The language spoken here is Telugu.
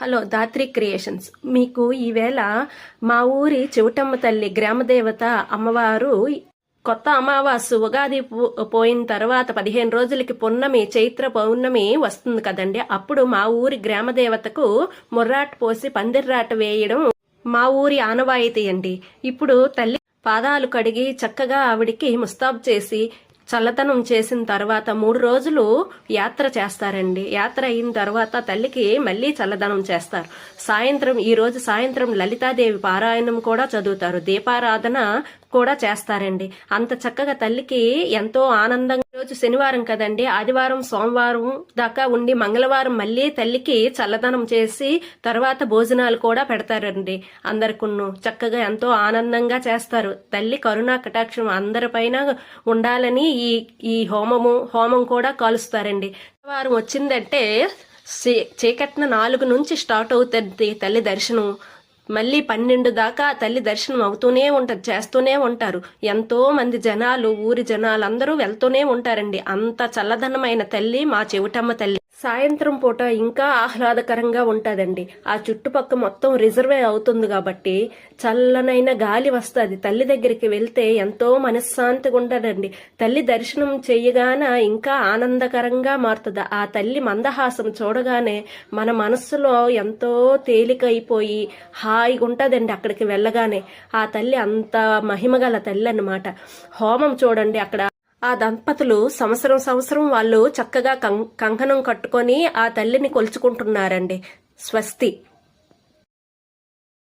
హలో ధాత్రి క్రియేషన్స్. మీకు ఈవేళ మా ఊరి చెవిటమ్మ తల్లి గ్రామదేవత అమ్మవారు కొత్త అమావాస్య ఉగాది పోయిన తర్వాత 15 రోజులకి పున్నమి చైత్ర పౌర్ణమి వస్తుంది కదండి. అప్పుడు మా ఊరి గ్రామదేవతకు ముర్రాట పోసి పందిర్రాట వేయడం మా ఊరి ఆనవాయితీ అండి. ఇప్పుడు తల్లి పాదాలు కడిగి చక్కగా ఆవిడికి ముస్తాబు చేసి చల్లతనం చేసిన తర్వాత 3 రోజులు యాత్ర చేస్తారండి. యాత్ర అయిన తర్వాత తల్లికి మళ్ళీ చల్లదనం చేస్తారు. ఈ రోజు సాయంత్రం లలితాదేవి పారాయణం కూడా చదువుతారు. దీపారాధన కూడా చేస్తారండి. అంత చక్కగా తల్లికి ఎంతో ఆనందంగా. రోజు శనివారం కదండి, ఆదివారం సోమవారం దాకా ఉండి మంగళవారం మళ్ళీ తల్లికి చల్లదనం చేసి తర్వాత భోజనాలు కూడా పెడతారండి. అందరికును చక్కగా ఎంతో ఆనందంగా చేస్తారు. తల్లి కరుణా కటాక్షం అందరిపైన ఉండాలని ఈ హోమం కూడా కాలుస్తారండి. వారం వచ్చిందంటే చీకట్న 4 నుంచి స్టార్ట్ అవుతుంది తల్లి దర్శనం. మళ్ళీ 12 దాకా తల్లి దర్శనం అవుతూనే ఉంటది, చేస్తూనే ఉంటారు. ఎంతో మంది జనాలు, ఊరి జనాలు అందరూ వెళ్తూనే ఉంటారండి. అంత చల్లదనమైన తల్లి మా చెవిటమ్మ తల్లి. సాయంత్రం పూట ఇంకా ఆహ్లాదకరంగా ఉంటదండి. ఆ చుట్టుపక్క మొత్తం రిజర్వే అవుతుంది కాబట్టి చల్లనైన గాలి వస్తుంది. తల్లి దగ్గరికి వెళ్తే ఎంతో మనశ్శాంతిగా ఉంటదండి. తల్లి దర్శనం చేయగానే ఇంకా ఆనందకరంగా మారుతుంది. ఆ తల్లి మందహాసం చూడగానే మన మనస్సులో ఎంతో తేలికైపోయి హాయిగా ఉంటదండి. అక్కడికి వెళ్ళగానే ఆ తల్లి అంత మహిమగల తల్లి అన్నమాట. హోమం చూడండి, అక్కడ ఆ దంపతులు సంవత్సరం వాళ్ళు చక్కగా కంకణం కట్టుకొని ఆ తల్లిని కొలుచుకుంటున్నారండి. స్వస్తి.